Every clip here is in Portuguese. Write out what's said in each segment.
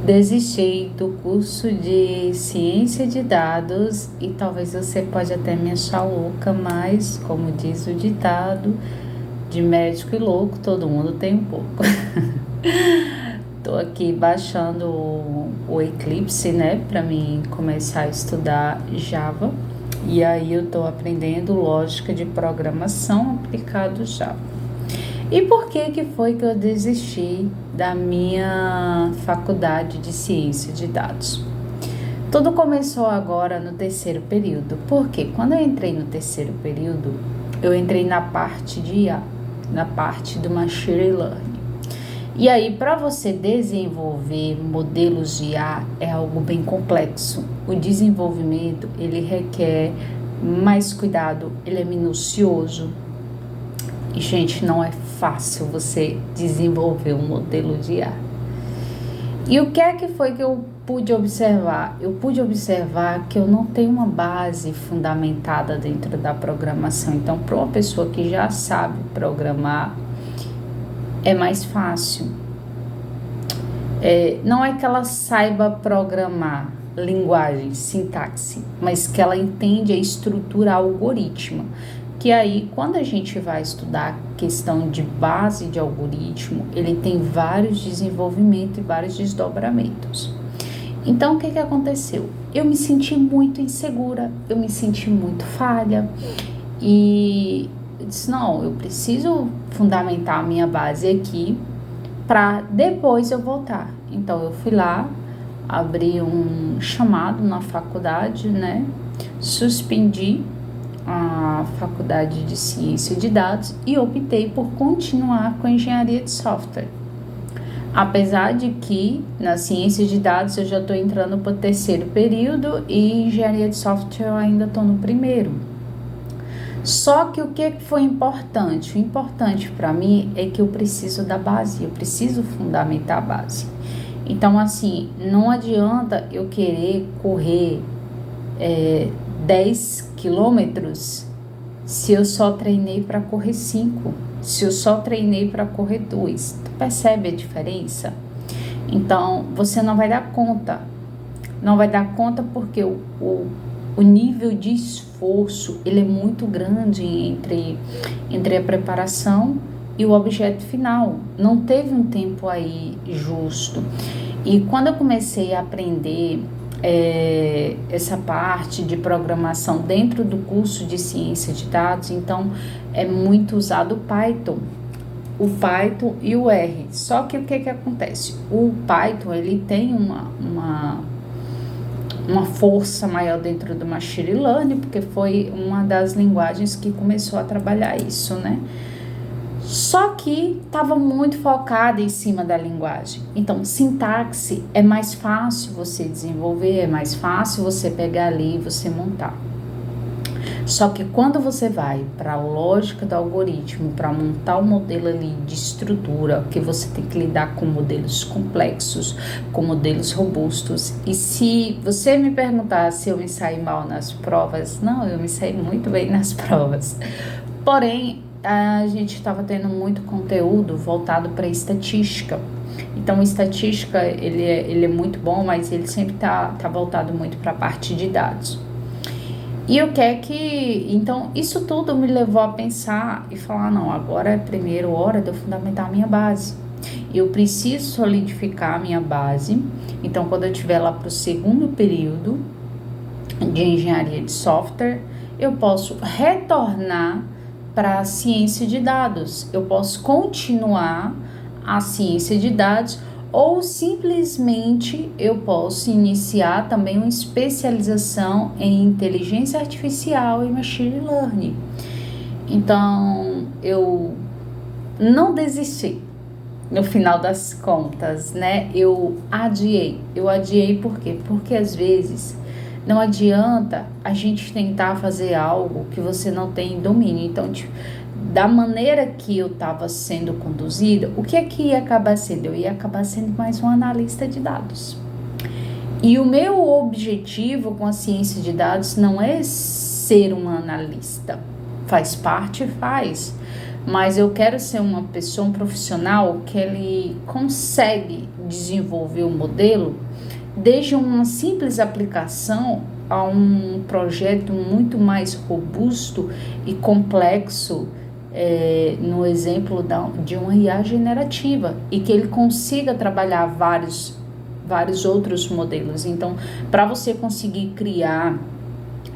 Desisti do curso de ciência de dados e talvez você pode até me achar louca, mas como diz o ditado, de médico e louco todo mundo tem um pouco. Tô aqui baixando o Eclipse, né, para mim começar a estudar Java. E aí eu tô aprendendo lógica de programação aplicado Java. E por que foi que eu desisti da minha faculdade de ciência de dados? Tudo começou agora no terceiro período, porque quando eu entrei no terceiro período, eu entrei na parte de IA, na parte do Machine Learning. E aí, para você desenvolver modelos de IA é algo bem complexo. O desenvolvimento, ele requer mais cuidado, ele é minucioso. E, gente, não é fácil você desenvolver um modelo de IA. E o que é que foi que eu pude observar? Eu pude observar que eu não tenho uma base fundamentada dentro da programação. Então, para uma pessoa que já sabe programar, é mais fácil. Não é que ela saiba programar linguagem, sintaxe, mas que ela entende a estrutura algorítmica. Que aí, quando a gente vai estudar questão de base de algoritmo, ele tem vários desenvolvimentos e vários desdobramentos. Então, o que aconteceu? Eu me senti muito insegura, eu me senti muito falha e eu disse, não, eu preciso fundamentar a minha base aqui para depois eu voltar. Então, eu fui lá, abri um chamado na faculdade, né? Suspendi a faculdade de ciência de dados e optei por continuar com a engenharia de software. Apesar de que na ciência de dados eu já estou entrando para o terceiro período e engenharia de software eu ainda estou no primeiro. Só que o que foi importante? O importante para mim é que eu preciso da base, eu preciso fundamentar a base. Então, assim, não adianta eu querer correr 10 quilômetros se eu só treinei para correr 5, se eu só treinei para correr 2. Tu percebe a diferença? Então, você não vai dar conta. Não vai dar conta porque o nível de esforço, ele é muito grande entre a preparação e o objeto final. Não teve um tempo aí justo. E quando eu comecei a aprender essa parte de programação dentro do curso de ciência de dados, então é muito usado o Python e o R. Só que o que acontece? O Python, ele tem uma força maior dentro do Machine Learning, porque foi uma das linguagens que começou a trabalhar isso, né? Só que estava muito focada em cima da linguagem. Então, sintaxe é mais fácil você desenvolver, é mais fácil você pegar ali e você montar. Só que quando você vai para a lógica do algoritmo, para montar o modelo ali de estrutura, que você tem que lidar com modelos complexos, com modelos robustos. E se você me perguntar se eu me saí mal nas provas, não, eu me saí muito bem nas provas. Porém, a gente estava tendo muito conteúdo voltado para estatística. Então, estatística, ele é muito bom, mas ele sempre tá voltado muito para a parte de dados. E o que é que... Então, isso tudo me levou a pensar e falar, não, agora é a primeira hora de eu fundamentar a minha base. Eu preciso solidificar a minha base. Então, quando eu estiver lá para o segundo período de engenharia de software, eu posso retornar para a ciência de dados. Eu posso continuar a ciência de dados ou simplesmente eu posso iniciar também uma especialização em inteligência artificial e machine learning. Então, eu não desisti no final das contas, né? Eu adiei por quê? Porque às vezes não adianta a gente tentar fazer algo que você não tem domínio. Então, da maneira que eu estava sendo conduzida, o que é que ia acabar sendo? Eu ia acabar sendo mais um analista de dados. E o meu objetivo com a ciência de dados não é ser um analista. Faz parte, mas eu quero ser uma pessoa, um profissional que ele consegue desenvolver o modelo desde uma simples aplicação a um projeto muito mais robusto e complexo, no exemplo de uma IA generativa, e que ele consiga trabalhar vários outros modelos. Então, para você conseguir criar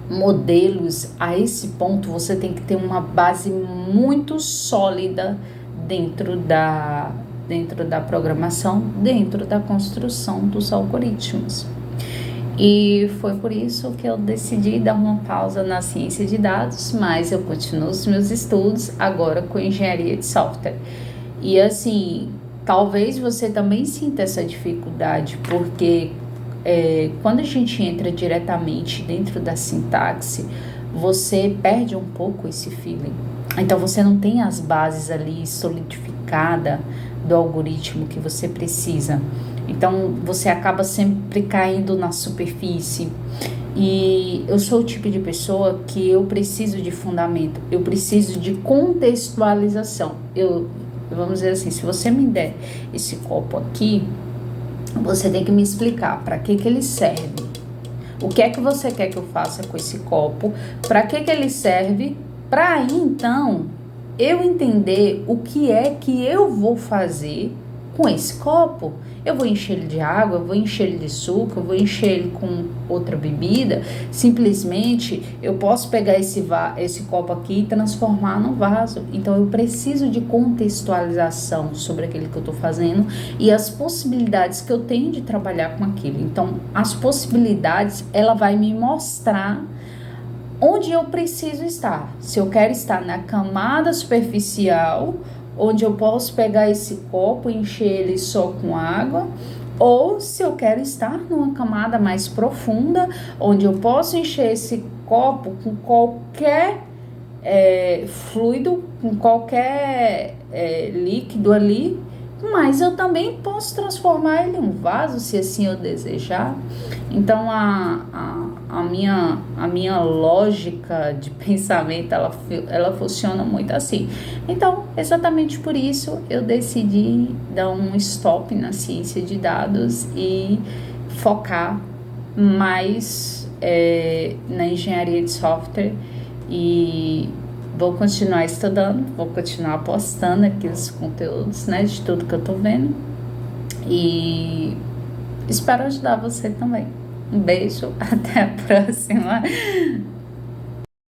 modelos a esse ponto, você tem que ter uma base muito sólida dentro da programação, dentro da construção dos algoritmos. E foi por isso que eu decidi dar uma pausa na ciência de dados, mas eu continuo os meus estudos agora com engenharia de software. E assim, talvez você também sinta essa dificuldade, porque quando a gente entra diretamente dentro da sintaxe, você perde um pouco esse feeling. Então você não tem as bases ali solidificadas do algoritmo que você precisa. Então você acaba sempre caindo na superfície. E eu sou o tipo de pessoa que eu preciso de fundamento, eu preciso de contextualização. Vamos dizer assim, se você me der esse copo aqui, você tem que me explicar para que ele serve. O que é que você quer que eu faça com esse copo? Para que ele serve? Para aí, então, eu entender o que é que eu vou fazer com esse copo. Eu vou encher ele de água, eu vou encher ele de suco, eu vou encher ele com outra bebida. Simplesmente, eu posso pegar esse copo aqui e transformar num vaso. Então, eu preciso de contextualização sobre aquilo que eu estou fazendo e as possibilidades que eu tenho de trabalhar com aquilo. Então, as possibilidades, ela vai me mostrar onde eu preciso estar. Se eu quero estar na camada superficial, onde eu posso pegar esse copo e encher ele só com água, ou se eu quero estar numa camada mais profunda, onde eu posso encher esse copo com qualquer fluido, com qualquer líquido ali, mas eu também posso transformar ele em um vaso, se assim eu desejar. Então, a minha lógica de pensamento, ela funciona muito assim. Então, exatamente por isso, eu decidi dar um stop na ciência de dados e focar mais na engenharia de software. E vou continuar estudando, vou continuar postando aqui os conteúdos, né, de tudo que eu tô vendo. E espero ajudar você também. Um beijo, até a próxima.